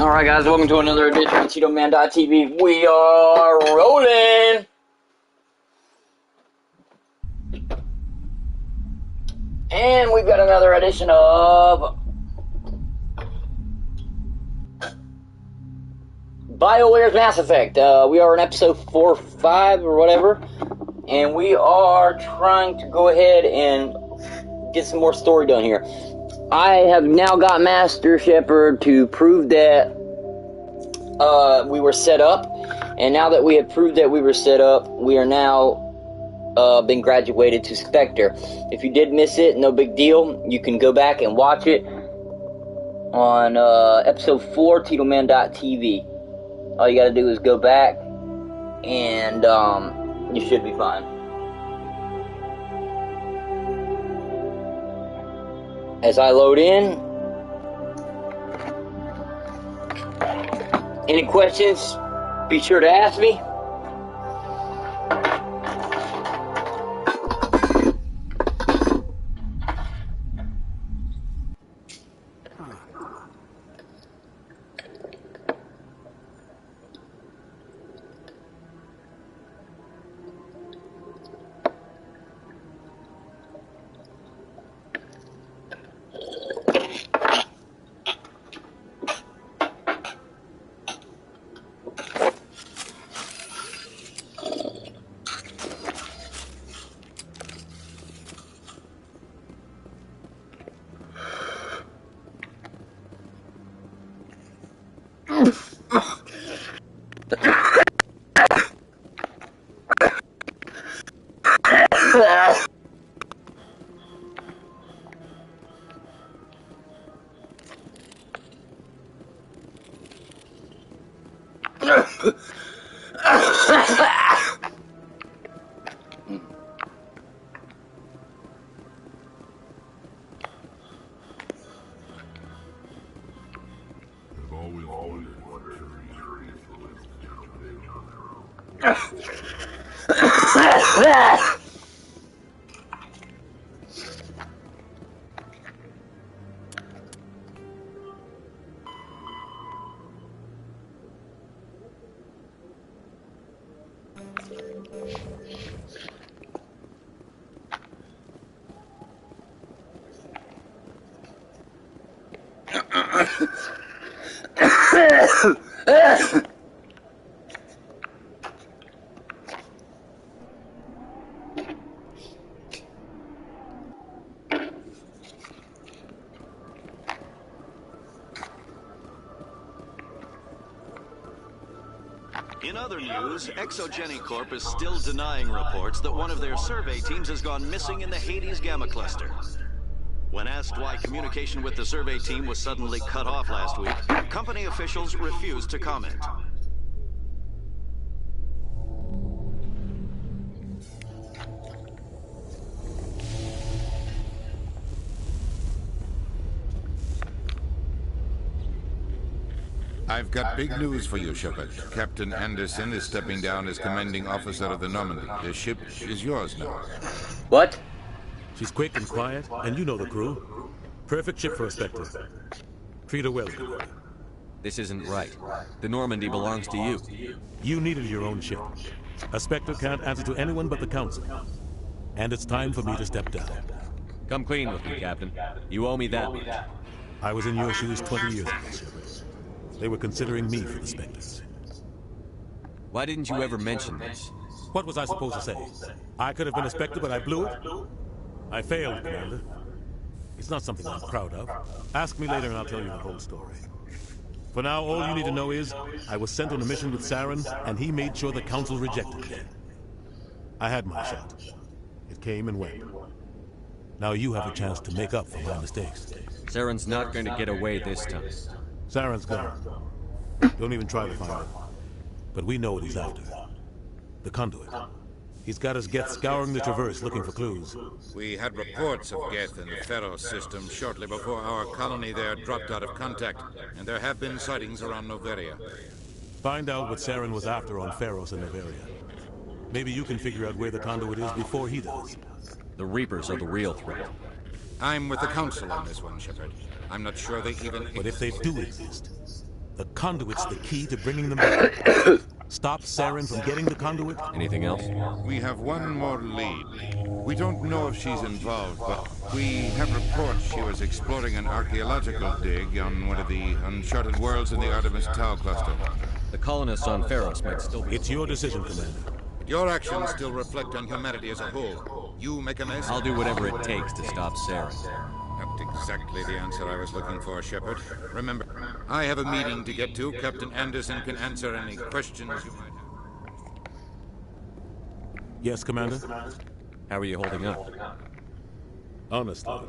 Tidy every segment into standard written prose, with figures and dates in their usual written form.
Alright guys, welcome to another edition of TitoMan.tv. We are rolling! And we've got another edition of BioWare's Mass Effect. We are in episode 4 or 5 or whatever. And we are trying to go ahead and get some more story done here. I have now got Master Shepard to prove that we were set up, and now that we have proved that we were set up, we are now been graduated to Spectre. If you did miss it, no big deal. You can go back and watch it on episode 4, TitoMan.tv. All you gotta do is go back, and you should be fine. As I load in, any questions, be sure to ask me. In other news, Exogeny Corp is still denying reports that one of their survey teams has gone missing in the Hades Gamma Cluster. When asked why communication with the survey team was suddenly cut off last week, company officials refused to comment. I've got big news for you, Shepard. Captain Anderson is stepping down as commanding officer of the Normandy. The ship is yours now. What? She's quick and quiet, and you know the crew. Perfect ship for a Spectre. Treat her well, Commander. This isn't right. The Normandy belongs to you. You needed your own ship. A Spectre can't answer to anyone but the Council. And it's time for me to step down. Come clean with me, Captain. You owe me that much. I was in your shoes 20 years ago, Shepard. They were considering me for the Spectres. Why didn't you ever mention this? What was I supposed to say? I could have been a Spectre, but I blew it? I failed, Commander. It's not something I'm proud of. Ask me later and I'll tell you the whole story. For now, all you need to know is, I was sent on a mission with Saren, and he made sure the Council rejected me. I had my shot. It came and went. Now you have a chance to make up for my mistakes. Saren's not going to get away this time. Saren's gone. Don't even try to find him. But we know what he's after. The conduit. He's got us Geth scouring the Traverse looking for clues. We had reports of Geth in the Pharos system shortly before our colony there dropped out of contact, and there have been sightings around Noveria. Find out what Saren was after on Pharos and Noveria. Maybe you can figure out where the conduit is before he does. The Reapers are the real threat. I'm with the Council on this one, Shepard. I'm not sure they even But if they do exist, The conduit's the key to bringing them back. Stop Saren from getting the conduit? Anything else? We have one more lead. We don't know if she's involved, but we have reports she was exploring an archaeological dig on one of the uncharted worlds in the Artemis Tau cluster. The colonists on Pharos might still be... It's your decision, Commander. Your actions still reflect on humanity as a whole. You make a mess. I'll do whatever it takes to stop Saren. Not exactly the answer I was looking for, Shepard. Remember, I have a meeting to get to. Captain Anderson can answer any questions you might have. Yes, Commander? How are you holding up? Honestly,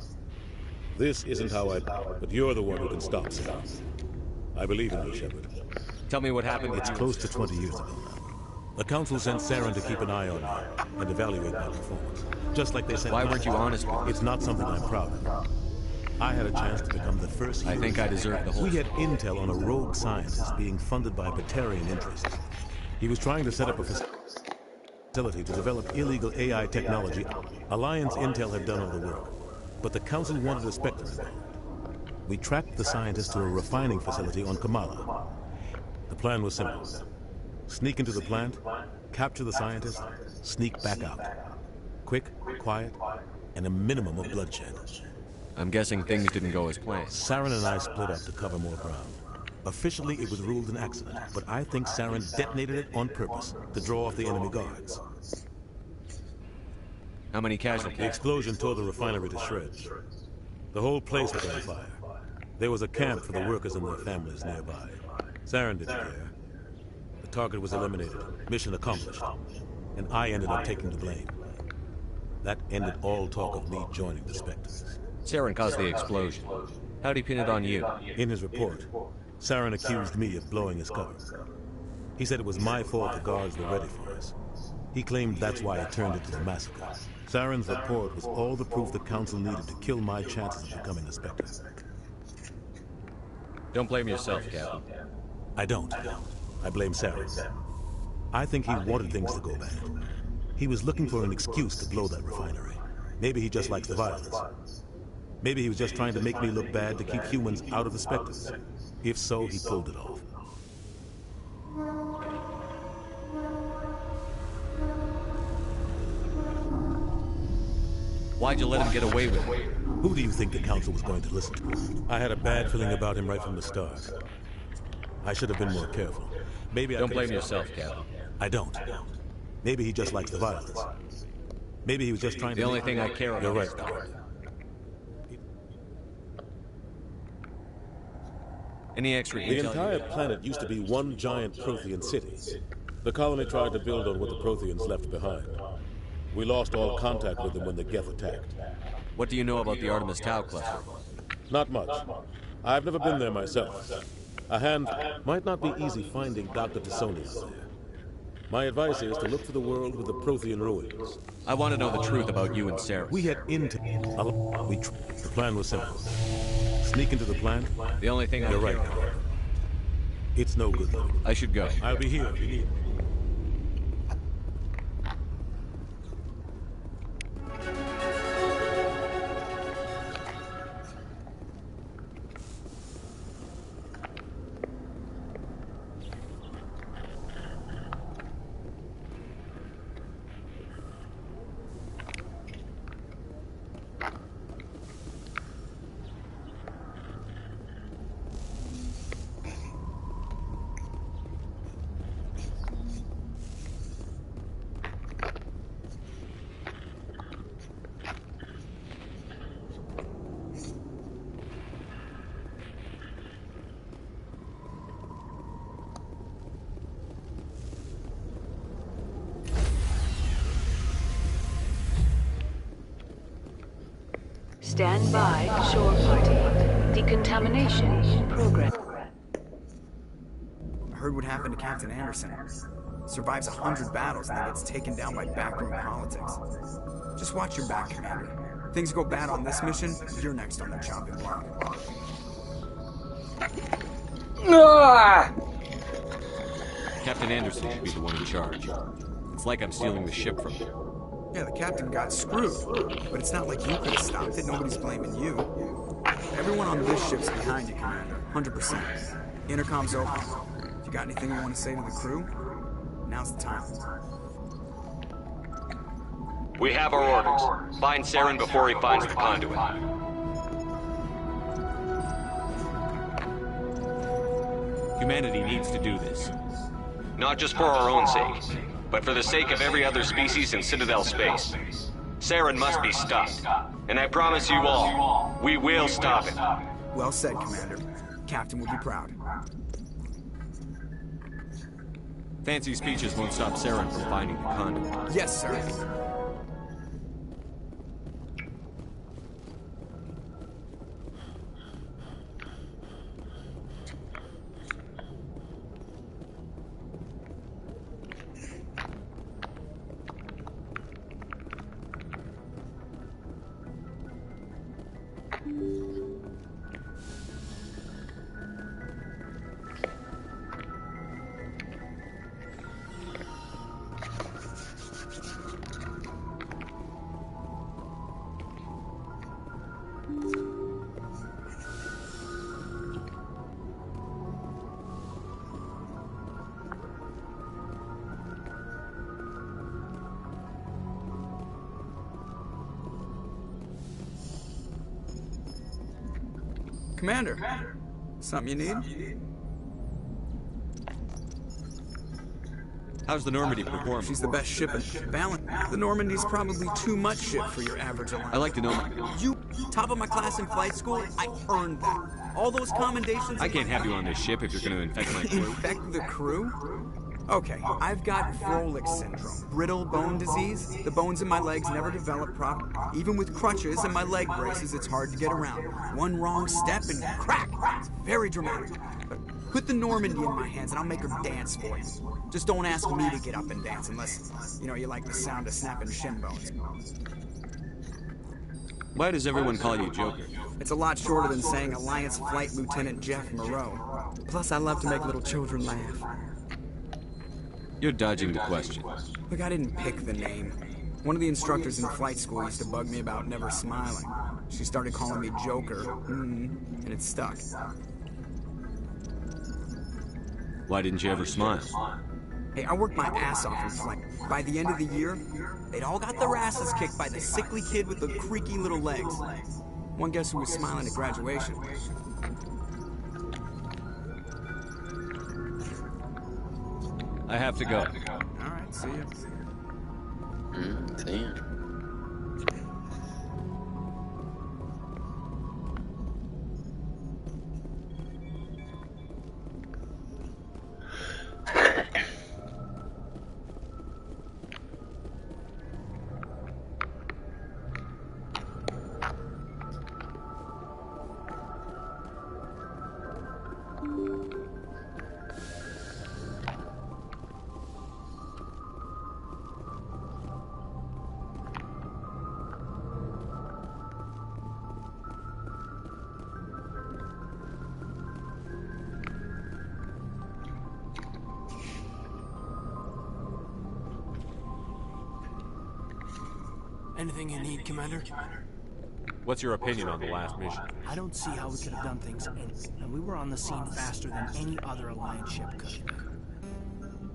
this isn't how I... But you're the one who can stop Saren. I believe in you, Shepard. Tell me what happened. It's close to 20 years ago now. The Council sent Saren to keep an eye on me and evaluate my performance. Just like they sent Why me. weren't you honest with me? It's not something I'm proud of. I had a chance to become the first hero. I think I deserve the whole... We had intel on a rogue scientist being funded by Batarian interests. He was trying to set up a facility to develop illegal AI technology. Alliance intel had done all the work, but the Council wanted a Spectre involved. We tracked the scientist to a refining facility on Kamala. The plan was simple. Sneak into the plant, capture the scientist, sneak back out. Quick, quiet, and a minimum of bloodshed. I'm guessing things didn't go as planned. Saren and I split up to cover more ground. Officially, it was ruled an accident, but I think Saren detonated it on purpose to draw off the enemy guards. How many The casualties? explosion tore the refinery to shreds. The whole place was on fire. There was a camp for the workers and their families nearby. Saren didn't care. The target was eliminated, mission accomplished, and I ended up taking the blame. That ended all talk of me joining the Spectres. Saren caused the explosion. How'd he pin it on you? In his report, Saren accused me of blowing his cover. He said it was my fault the guards were ready for us. He claimed that's why it turned into a massacre. Saren's report was all the proof the Council needed to kill my chances of becoming a Spectre. Don't blame yourself, Captain. I don't. I blame Saren. I think he wanted things to go bad. He was looking for an excuse to blow that refinery. Maybe he just likes the violence. Maybe he was just trying to make me look bad to keep humans out of the Spectres. If so, he pulled it off. Why'd you let him get away with it? Who do you think the Council was going to listen to? I had a bad feeling about him right from the start. I should have been more careful. Maybe I Don't could blame have- yourself, Captain. I don't. Maybe he just likes the violence. Maybe he was just trying to... The only thing I care about You're right, is Commander. Any extra The intel? entire planet used to be one giant Prothean city. The colony tried to build on what the Protheans left behind. We lost all contact with them when the Geth attacked. What do you know about the Artemis Tau cluster? Not much. I've never been there myself. A hand might not be easy finding Dr. Tassoni out there. My advice is to look for the world with the Prothean ruins. I want to know the truth about you and Sarah. We had intel. The plan was simple. Sneak into the plant. The only thing I You're right. care about. It's no good. I should go. I'll be here if you need me. Stand by, shore party. Decontamination progress. I heard what happened to Captain Anderson. Survives 100 battles and then gets taken down by backroom politics. Just watch your back, Commander. Things go bad on this mission, you're next on the chopping block. Ah! Captain Anderson should be the one in charge. It's like I'm stealing the ship from him. Yeah, the captain got screwed, but it's not like you could have stopped it. Nobody's blaming you. Everyone on this ship's behind you, Commander. 100%. Intercom's open. If you got anything you want to say to the crew, now's the time. We have our orders. Find Saren before he finds the conduit. Humanity needs to do this. Not just for our own sake, but for the sake of every other species in Citadel space. Saren must be stopped. And I promise you all, we will stop it. Well said, Commander. Captain will be proud. Fancy speeches won't stop Saren from finding the conduit. Yes, sir. Commander, something you need? How's the Normandy performing? She's the best ship in balance. The Normandy's probably too much ship for your average alliance. I like to know my... You, top of my class in flight school, I earned that. All those commendations... I can't have you on this ship if you're going to infect my crew. Infect the crew? Okay, I've got Froelich syndrome, brittle bone disease. The bones in my legs never develop properly. Even with crutches and my leg braces, it's hard to get around. One wrong step and crack! It's very dramatic. But put the Normandy in my hands and I'll make her dance for you. Just don't ask me to get up and dance unless, you know, you like the sound of snapping shin bones. Why does everyone call you Joker? It's a lot shorter than saying Alliance Flight Lieutenant Jeff Moreau. Plus, I love to make little children laugh. You're dodging the question. Look, I didn't pick the name. One of the instructors in flight school used to bug me about never smiling. She started calling me Joker, and it stuck. Why didn't you ever smile? Hey, I worked my ass off in flight. By the end of the year, they'd all got their asses kicked by the sickly kid with the creaky little legs. One guess who was smiling at graduation? I have to go. All right, see ya. See ya. Anything you need, Commander? What's your opinion on the last mission? I don't see how we could have done things, and we were on the scene faster than any other Alliance ship could.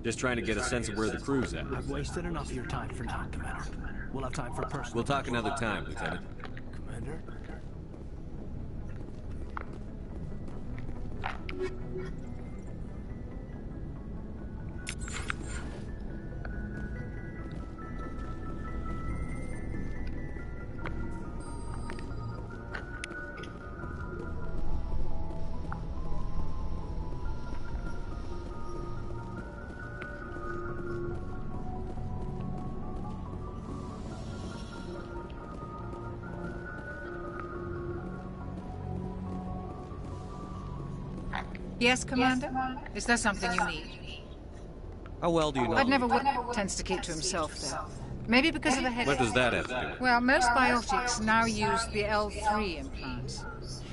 Just trying to get a sense of where the crew's at. I've wasted enough of your time for now, Commander. We'll have time for personal... We'll talk another time, Lieutenant. Commander? Yes, Commander? Is there something you need? How well do you know? I'd never would tends to keep to himself, though. Maybe because of a headache. What does that have to do with it? Well, most biotics now use the L3 implants.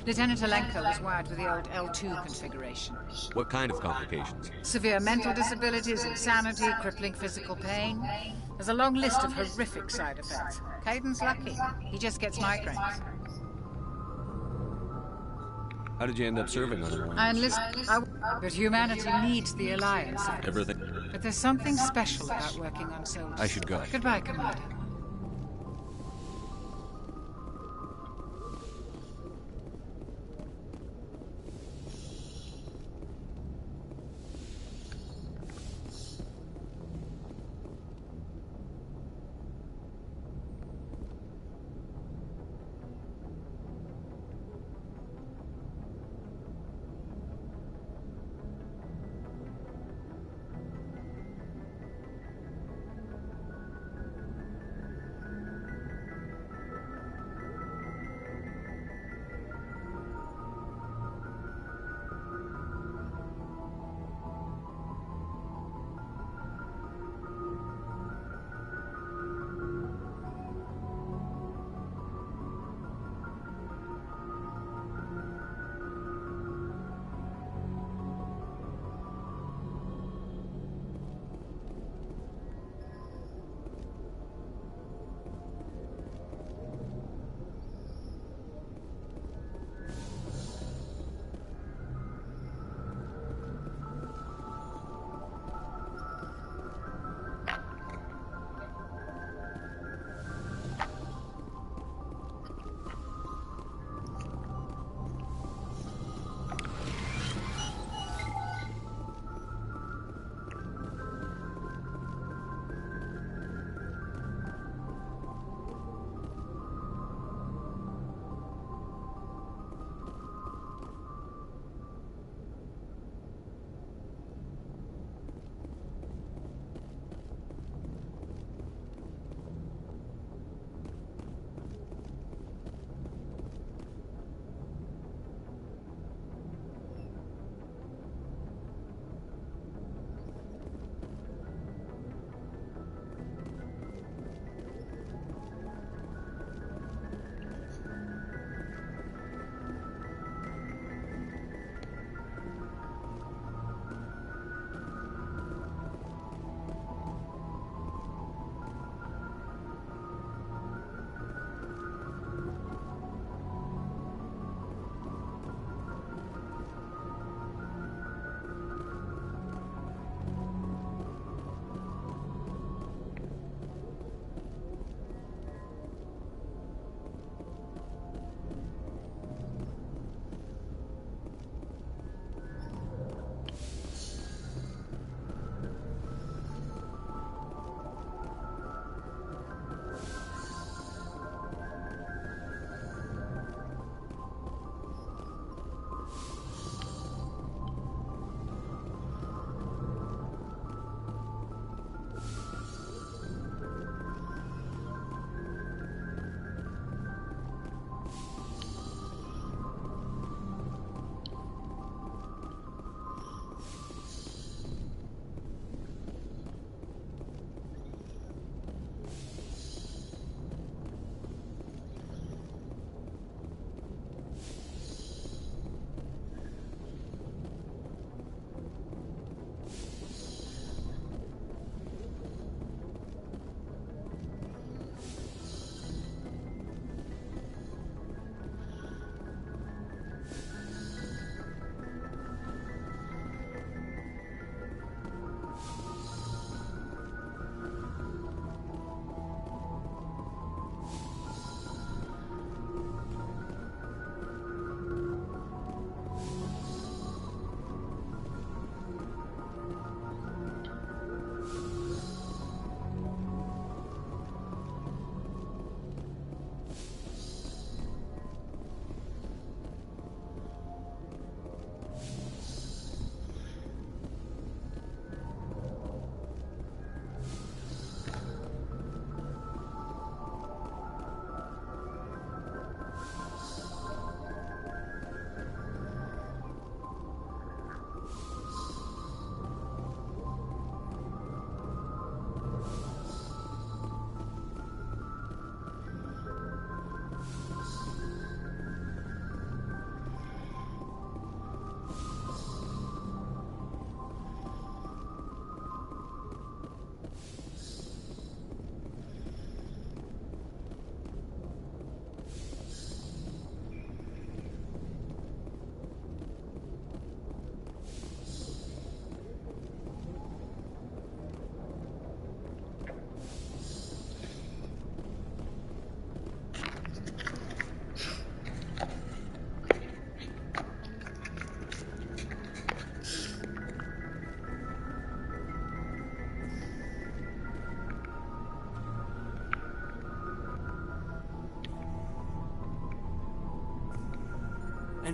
Lieutenant Alenko was wired with the old L2 configuration. What kind of complications? Severe mental disabilities, insanity, crippling physical pain. There's a long list of horrific side effects. Caden's lucky. He just gets migraines. How did you end up serving on Alliance? I enlisted, but humanity needs the Alliance. Everything. But there's something special about working on soldiers. I should go. Goodbye, Commander.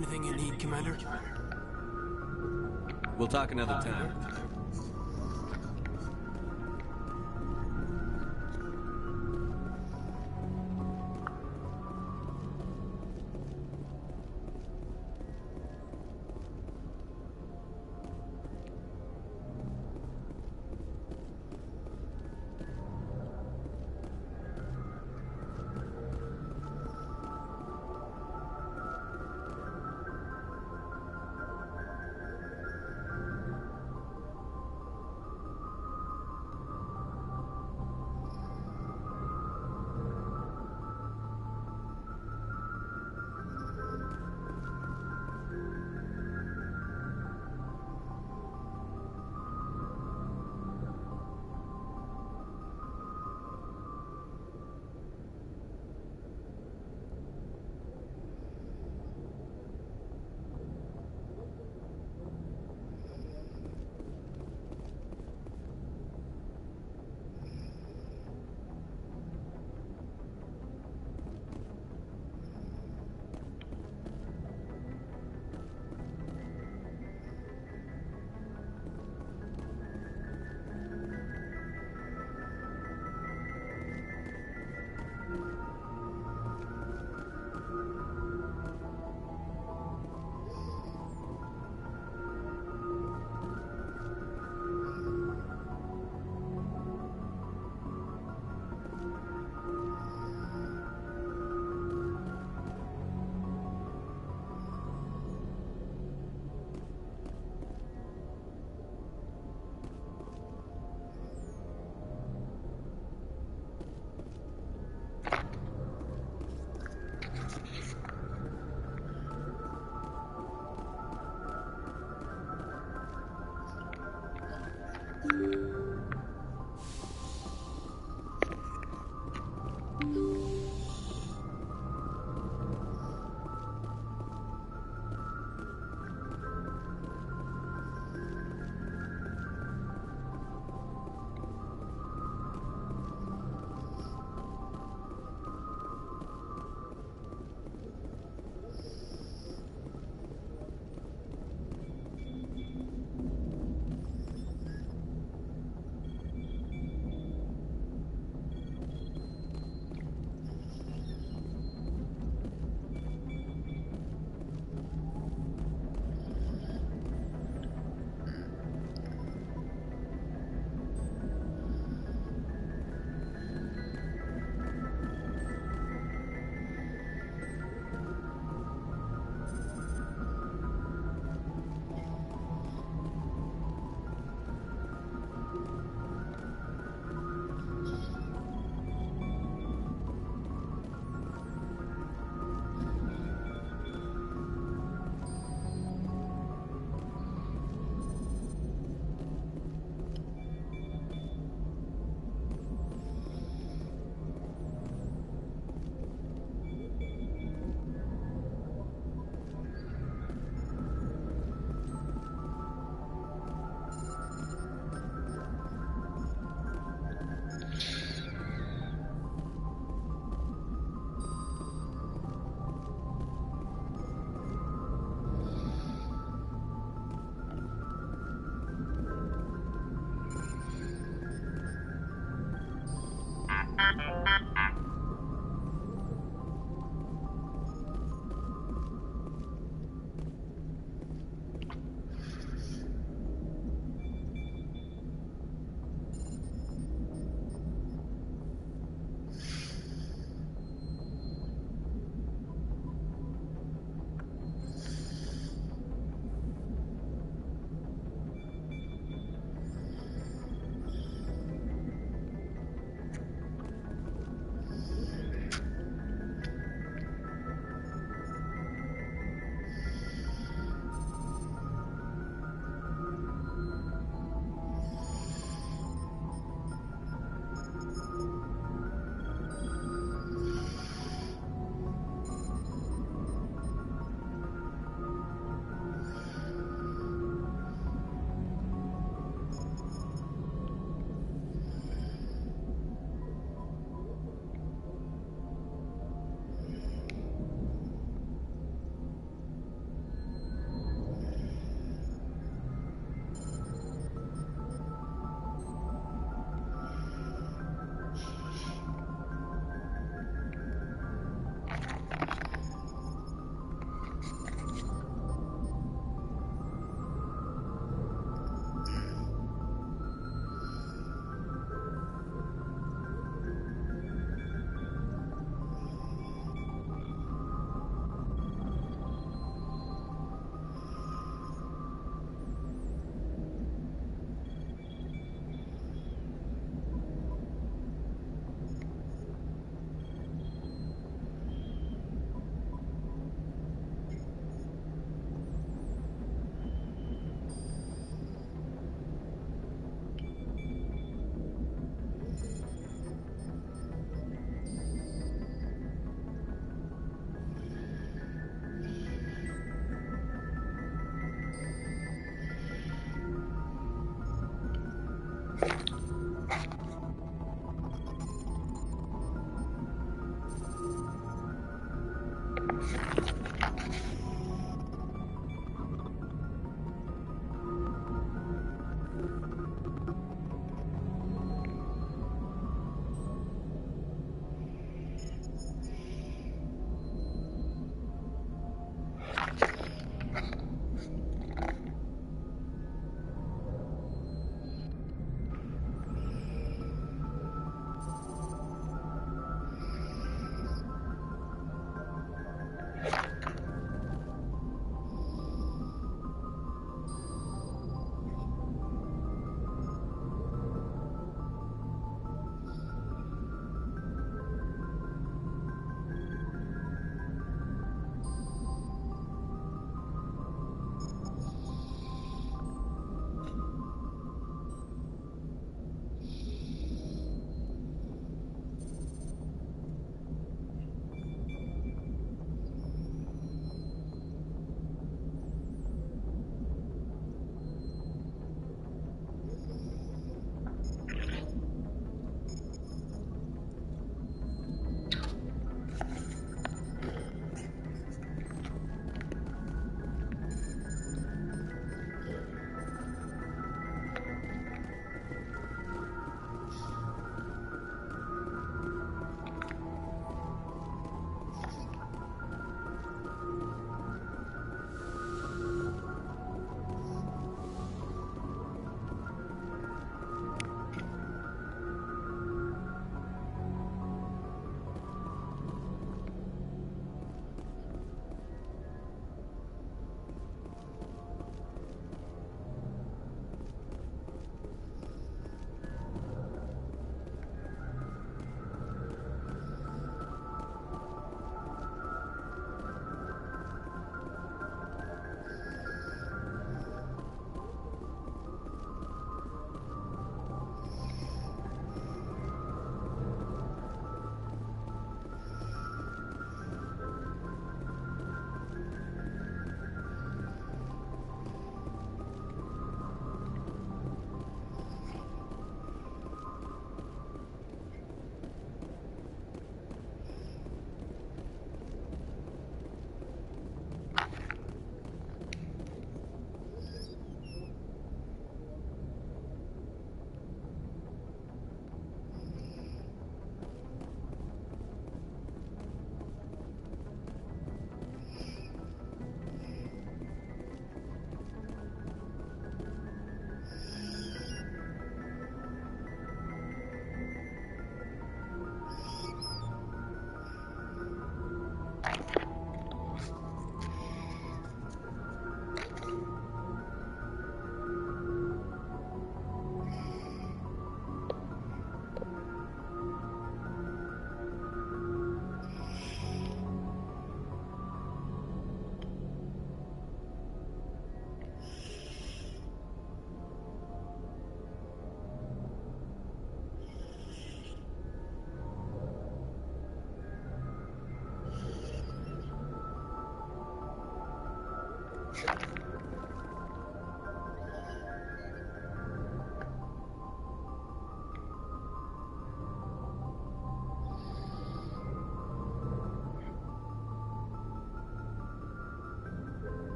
Anything you need, Commander? We'll talk another time.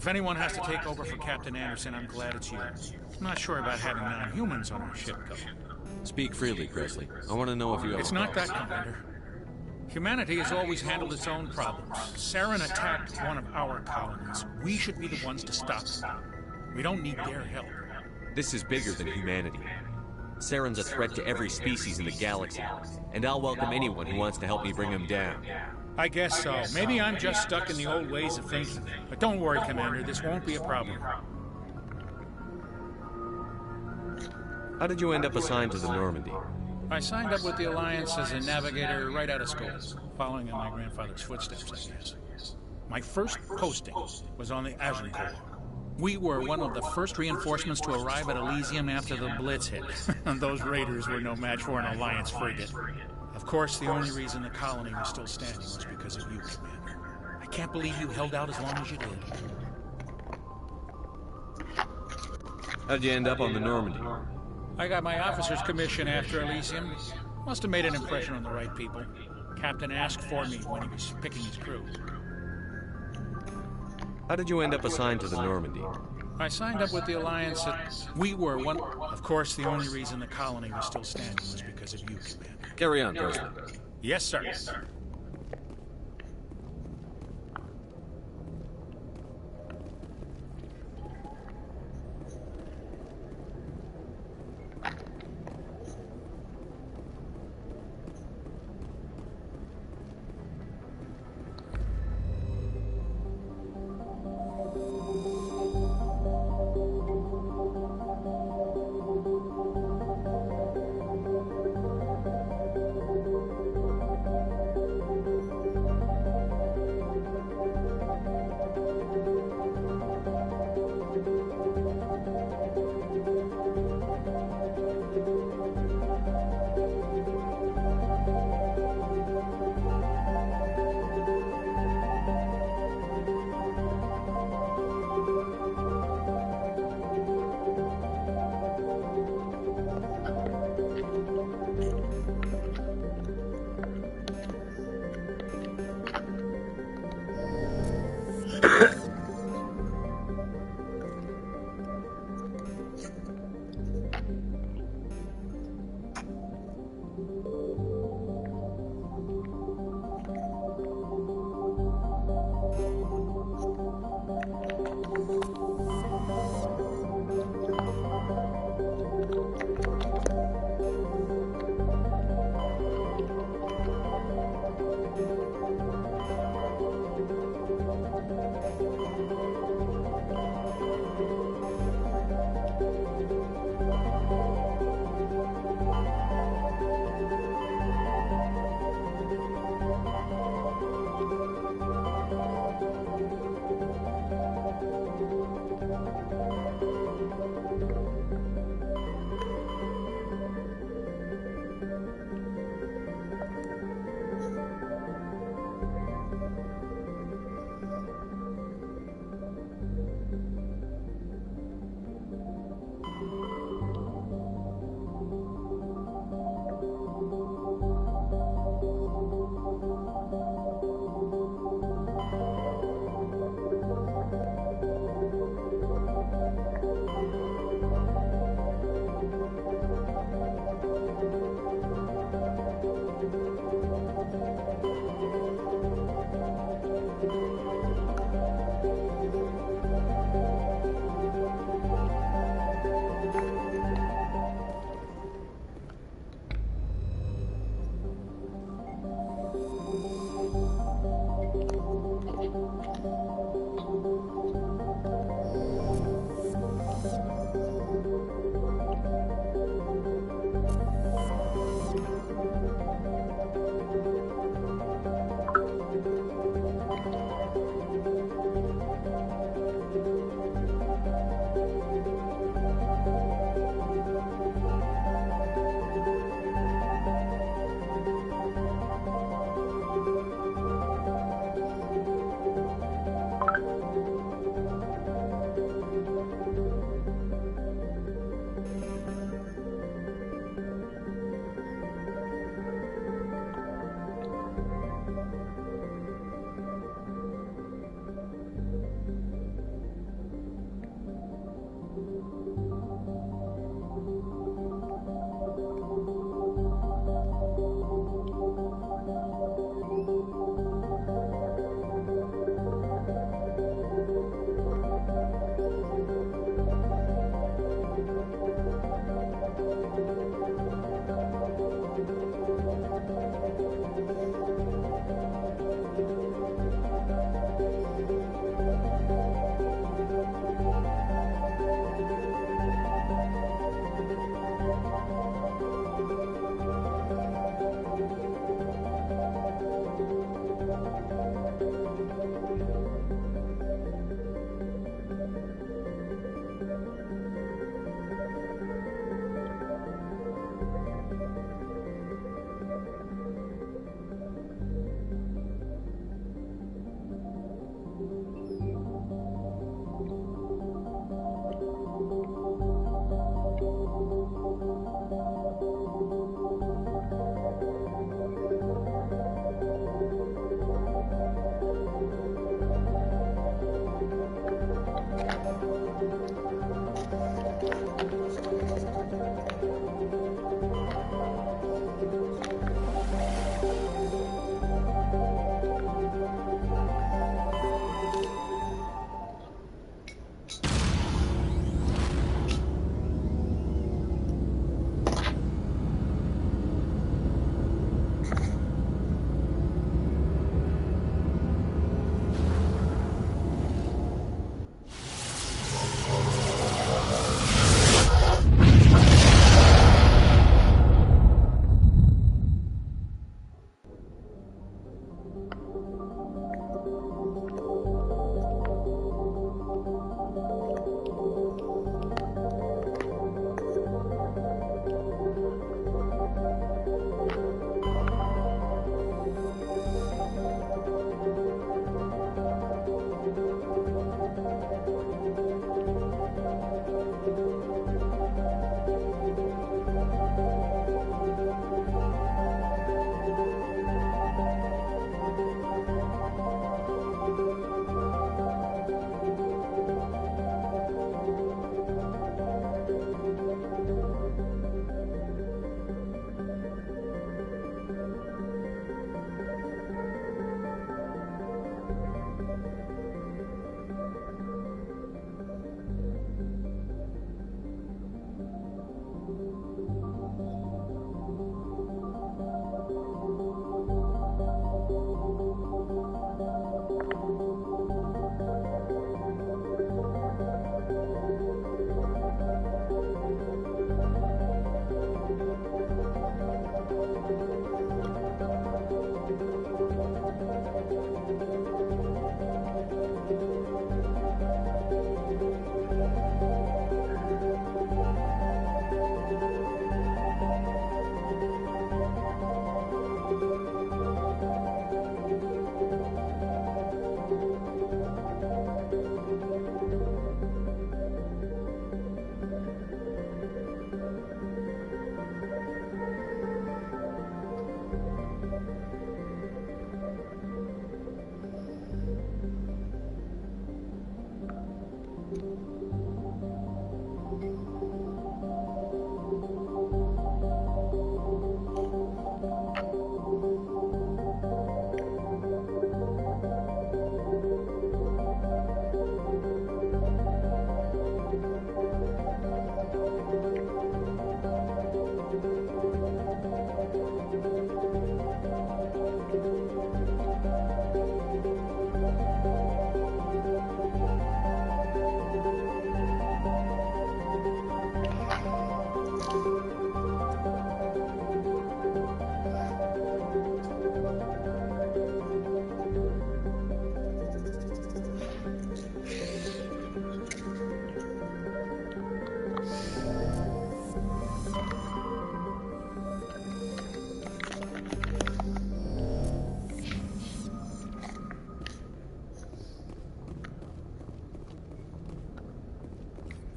anyone has to take over for Captain Anderson, I'm glad it's you. I'm not sure about having non-humans on our ship, though. Speak freely, Presley. I want to know if you have It's a not that, problem. Commander. Humanity has always handled its own problems. Saren attacked one of our colonies. We should be the ones to stop them. We don't need their help. This is bigger than humanity. Saren's a threat to every species in the galaxy, and I'll welcome anyone who wants to help me bring him down. I guess so. Maybe I'm just stuck in the old ways of thinking. But don't worry, Commander, this won't be a problem. How did you end up assigned to the Normandy? I signed up with the Alliance as a navigator right out of school, following in my grandfather's footsteps, I guess. My first posting was on the Agincourt. We were one of the first reinforcements to arrive at Elysium after the Blitz hit. Those raiders were no match for an Alliance frigate. Of course, the only reason the colony was still standing was because of you, Commander. I can't believe you held out as long as you did. How'd you end up on the Normandy? I got my officer's commission after Elysium. Must have made an impression on the right people. Captain asked for me when he was picking his crew. How did you end up assigned to the Normandy? I signed up with the Alliance we were one... Of course, the only reason the colony was still standing was because of you, Commander. Carry on, Presley. Yes, sir. Yes, sir.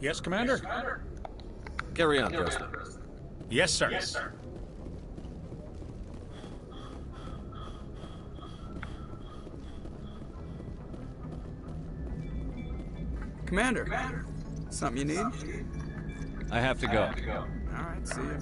Yes, Commander? Carry on, Preston. Yes, sir. Commander, something you need? I have to go. All right, see you.